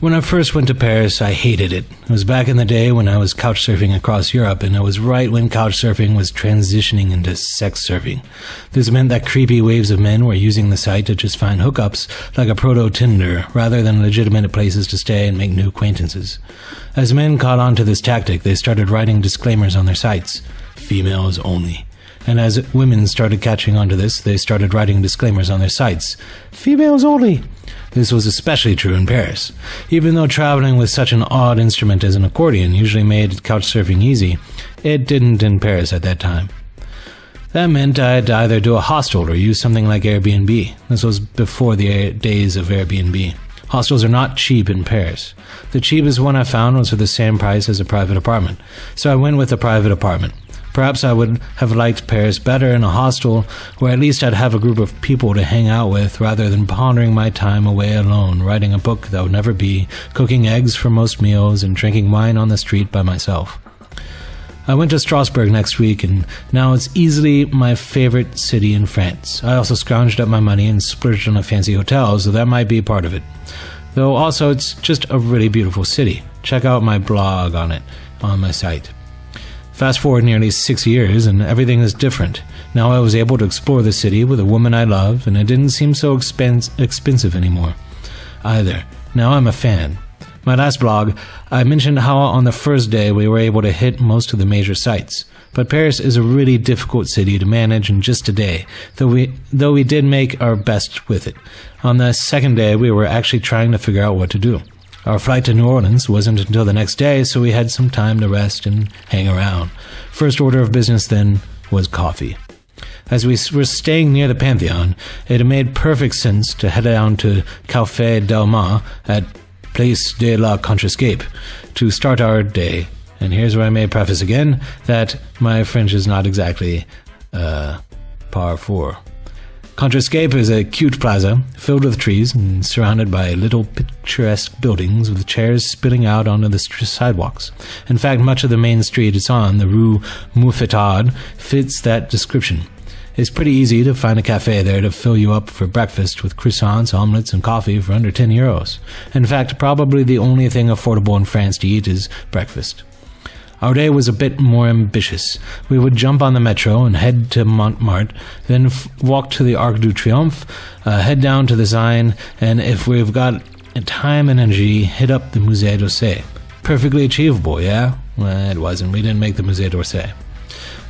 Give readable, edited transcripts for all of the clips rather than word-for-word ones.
When I first went to Paris, I hated it. It was back in the day when I was couch surfing across Europe, and it was right when couch surfing was transitioning into sex surfing. This meant that creepy waves of men were using the site to just find hookups, like a proto-Tinder, rather than legitimate places to stay and make new acquaintances. As men caught on to this tactic, they started writing disclaimers on their sites. Females only. And as women started catching on to this, they started writing disclaimers on their sites. Females only. This was especially true in Paris. Even though traveling with such an odd instrument as an accordion usually made couchsurfing easy, it didn't in Paris at that time. That meant I had to either do a hostel or use something like Airbnb. This was before the days of Airbnb. Hostels are not cheap in Paris. The cheapest one I found was for the same price as a private apartment, so I went with a private apartment. Perhaps I would have liked Paris better in a hostel, where at least I'd have a group of people to hang out with rather than pondering my time away alone, writing a book that would never be, cooking eggs for most meals, and drinking wine on the street by myself. I went to Strasbourg next week, and now it's easily my favorite city in France. I also scrounged up my money and splurged on a fancy hotel, so that might be part of it. Though also it's just a really beautiful city. Check out my blog on it on my site. Fast forward nearly 6 years and everything is different. Now I was able to explore the city with a woman I love, and it didn't seem so expensive anymore either. Now I'm a fan. My last blog, I mentioned how on the first day we were able to hit most of the major sites. But Paris is a really difficult city to manage in just a day, though we did make our best with it. On the second day we were actually trying to figure out what to do. Our flight to New Orleans wasn't until the next day, so we had some time to rest and hang around. First order of business then was coffee. As we were staying near the Pantheon, it made perfect sense to head down to Café Del Mar at Place de la Contrescape to start our day. And here's where I may preface again that my French is not exactly par four. Contrescape is a cute plaza filled with trees and surrounded by little picturesque buildings with chairs spilling out onto the sidewalks. In fact, much of the main street it's on, the Rue Mouffetard, fits that description. It's pretty easy to find a cafe there to fill you up for breakfast with croissants, omelets, and coffee for under €10. In fact, probably the only thing affordable in France to eat is breakfast. Our day was a bit more ambitious. We would jump on the metro and head to Montmartre, then walk to the Arc de Triomphe, head down to the Seine, and if we've got time and energy, hit up the Musée d'Orsay. Perfectly achievable, yeah? Well, it wasn't. We didn't make the Musée d'Orsay.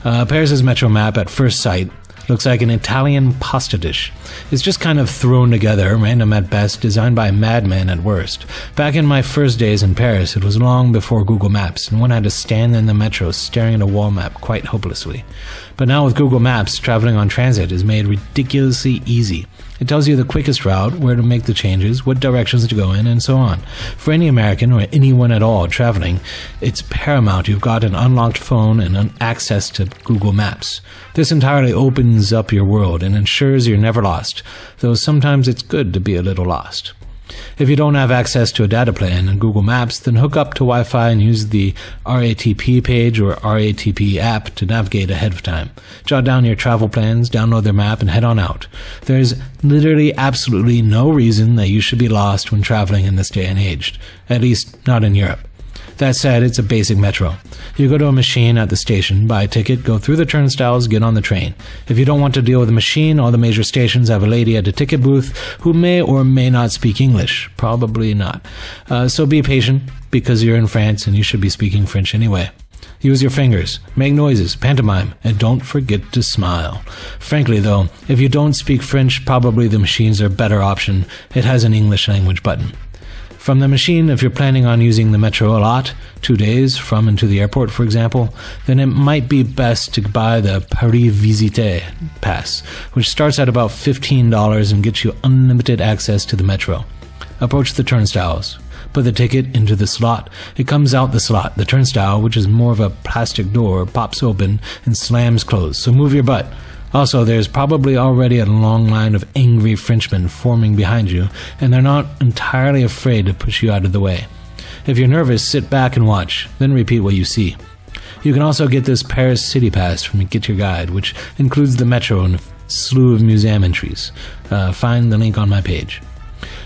Paris's metro map at first sight looks like an Italian pasta dish. It's just kind of thrown together, random at best, designed by a madman at worst. Back in my first days in Paris, it was long before Google Maps, and one had to stand in the metro staring at a wall map quite hopelessly. But now with Google Maps, traveling on transit is made ridiculously easy. It tells you the quickest route, where to make the changes, what directions to go in, and so on. For any American or anyone at all traveling, it's paramount you've got an unlocked phone and access to Google Maps. This entirely opens up your world and ensures you're never lost, though sometimes it's good to be a little lost. If you don't have access to a data plan in Google Maps, then hook up to Wi-Fi and use the RATP page or RATP app to navigate ahead of time. Jot down your travel plans, download their map, and head on out. There's literally absolutely no reason that you should be lost when traveling in this day and age, at least not in Europe. That said, it's a basic metro. You go to a machine at the station, buy a ticket, go through the turnstiles, get on the train. If you don't want to deal with a machine, all the major stations have a lady at the ticket booth who may or may not speak English. Probably not. So be patient, because you're in France and you should be speaking French anyway. Use your fingers, make noises, pantomime, and don't forget to smile. Frankly though, if you don't speak French, probably the machines are a better option. It has an English language button. From the machine, if you're planning on using the metro a lot, 2 days from and to the airport, for example, then it might be best to buy the Paris Visite pass, which starts at about $15 and gets you unlimited access to the metro. Approach the turnstiles. Put the ticket into the slot. It comes out the slot. The turnstile, which is more of a plastic door, pops open and slams closed, so move your butt. Also, there's probably already a long line of angry Frenchmen forming behind you, and they're not entirely afraid to push you out of the way. If you're nervous, sit back and watch, then repeat what you see. You can also get this Paris City Pass from Get Your Guide, which includes the metro and a slew of museum entries. Find the link on my page.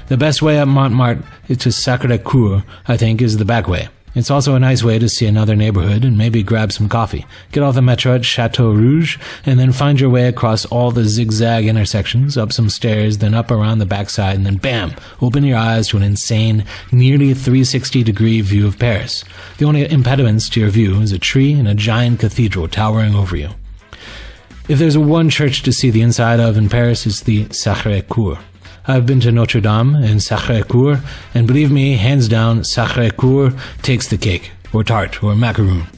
The best way up Montmartre to Sacre Coeur, I think, is the back way. It's also a nice way to see another neighborhood and maybe grab some coffee. Get off the metro at Chateau Rouge, and then find your way across all the zigzag intersections, up some stairs, then up around the backside, and then bam! Open your eyes to an insane, nearly 360-degree view of Paris. The only impediments to your view is a tree and a giant cathedral towering over you. If there's one church to see the inside of in Paris, it's the Sacre Coeur. I've been to Notre Dame and Sacre Coeur, and believe me, hands down, Sacre Coeur takes the cake, or tart, or macaroon.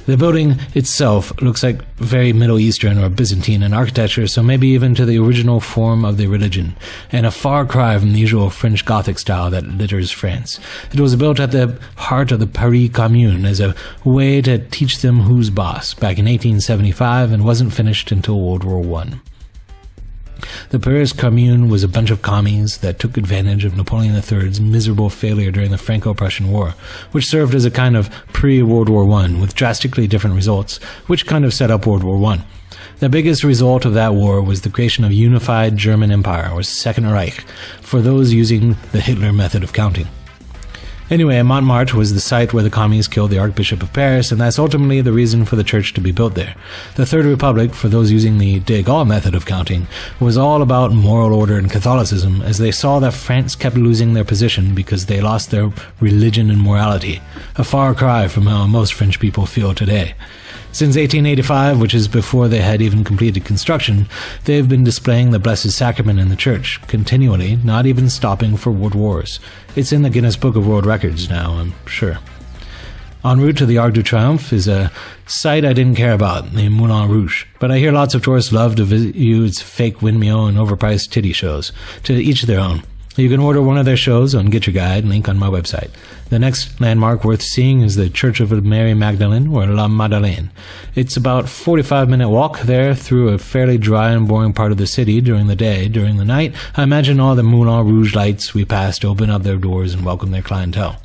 The building itself looks like very Middle Eastern or Byzantine in architecture, so maybe even to the original form of the religion, and a far cry from the usual French Gothic style that litters France. It was built at the heart of the Paris Commune as a way to teach them who's boss back in 1875 and wasn't finished until World War I. The Paris Commune was a bunch of commies that took advantage of Napoleon III's miserable failure during the Franco-Prussian War, which served as a kind of pre-World War I with drastically different results, which kind of set up World War I. The biggest result of that war was the creation of a unified German Empire, or Second Reich, for those using the Hitler method of counting. Anyway, Montmartre was the site where the commies killed the Archbishop of Paris, and that's ultimately the reason for the church to be built there. The Third Republic, for those using the de Gaulle method of counting, was all about moral order and Catholicism, as they saw that France kept losing their position because they lost their religion and morality, a far cry from how most French people feel today. Since 1885, which is before they had even completed construction, they've been displaying the Blessed Sacrament in the church, continually, not even stopping for world wars. It's in the Guinness Book of World Records now, I'm sure. En route to the Arc de Triomphe is a site I didn't care about, the Moulin Rouge, but I hear lots of tourists love to view its fake windmill and overpriced titty shows. To each their own. You can order one of their shows on Get Your Guide, link on my website. The next landmark worth seeing is the Church of Mary Magdalene, or La Madeleine. It's about a 45-minute walk there through a fairly dry and boring part of the city during the day. During the night, I imagine all the Moulin Rouge lights we passed open up their doors and welcome their clientele.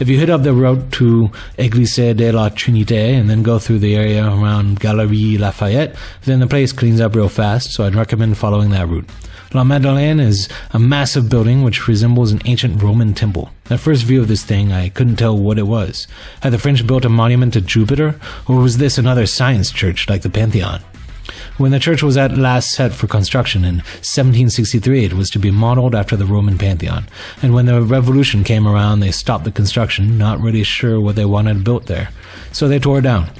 If you hit up the road to Église de la Trinité and then go through the area around Galerie Lafayette, then the place cleans up real fast, so I'd recommend following that route. La Madeleine is a massive building which resembles an ancient Roman temple. At first view of this thing, I couldn't tell what it was. Had the French built a monument to Jupiter, or was this another science church like the Pantheon? When the church was at last set for construction in 1763, it was to be modeled after the Roman Pantheon, and when the Revolution came around, they stopped the construction, not really sure what they wanted built there. So they tore it down.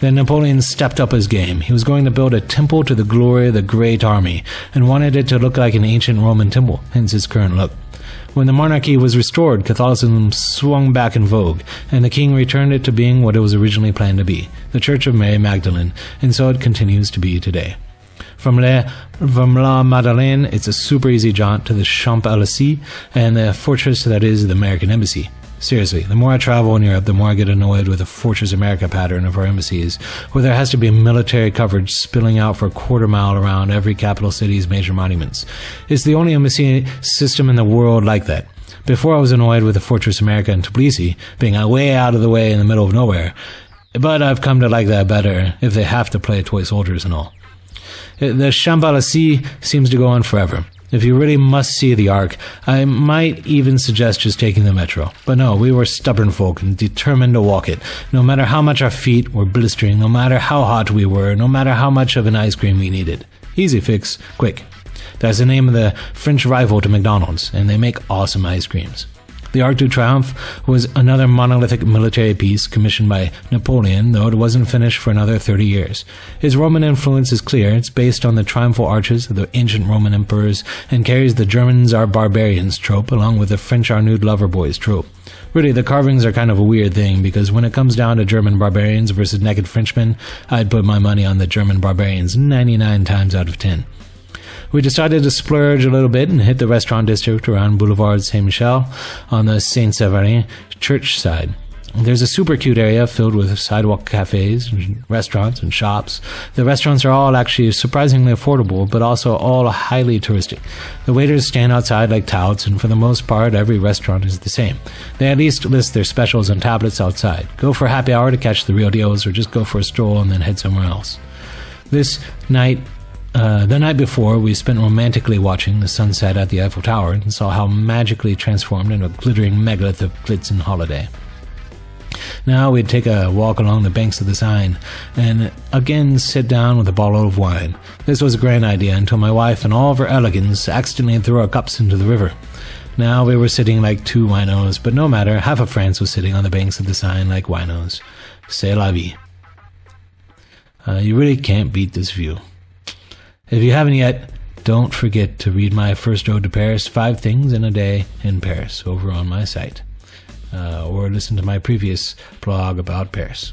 Then Napoleon stepped up his game. He was going to build a temple to the glory of the Great Army, and wanted it to look like an ancient Roman temple, hence its current look. When the monarchy was restored, Catholicism swung back in vogue, and the king returned it to being what it was originally planned to be, the Church of Mary Magdalene, and so it continues to be today. From La Madeleine, it's a super easy jaunt to the Champs-Élysées and the fortress that is the American Embassy. Seriously, the more I travel in Europe, the more I get annoyed with the Fortress America pattern of our embassies, where there has to be military coverage spilling out for a quarter mile around every capital city's major monuments. It's the only embassy system in the world like that. Before I was annoyed with the Fortress America in Tbilisi being way out of the way in the middle of nowhere, but I've come to like that better if they have to play toy soldiers and all. The Champs-Élysées seems to go on forever. If you really must see the Arc, I might even suggest just taking the metro. But no, we were stubborn folk and determined to walk it, no matter how much our feet were blistering, no matter how hot we were, no matter how much of an ice cream we needed. Easy fix, quick. That's the name of the French rival to McDonald's, and they make awesome ice creams. The Arc de Triomphe was another monolithic military piece commissioned by Napoleon, though it wasn't finished for another 30 years. His Roman influence is clear. It's based on the triumphal arches of the ancient Roman emperors and carries the Germans are barbarians trope along with the French are nude lover boys trope. Really, the carvings are kind of a weird thing because when it comes down to German barbarians versus naked Frenchmen, I'd put my money on the German barbarians 99 times out of 10. We decided to splurge a little bit and hit the restaurant district around Boulevard Saint-Michel on the Saint-Severin church side. There's a super cute area filled with sidewalk cafes, and restaurants, and shops. The restaurants are all actually surprisingly affordable, but also all highly touristic. The waiters stand outside like touts, and for the most part, every restaurant is the same. They at least list their specials on tablets outside. Go for happy hour to catch the real deals, or just go for a stroll and then head somewhere else. This night, The night before, we spent romantically watching the sunset at the Eiffel Tower and saw how magically transformed into a glittering megalith of glitz and holiday. Now we'd take a walk along the banks of the Seine and again sit down with a bottle of wine. This was a grand idea until my wife and all of her elegance accidentally threw our cups into the river. Now we were sitting like two winos, but no matter, half of France was sitting on the banks of the Seine like winos. C'est la vie. You really can't beat this view. If you haven't yet, don't forget to read my first ode to Paris, 5 Things in a Day in Paris, over on my site. Or listen to my previous blog about Paris.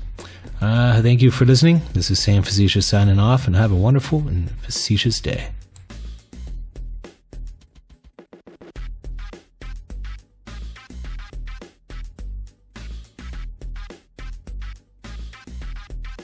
Thank you for listening. This is Sam Facetious signing off, and have a wonderful and facetious day.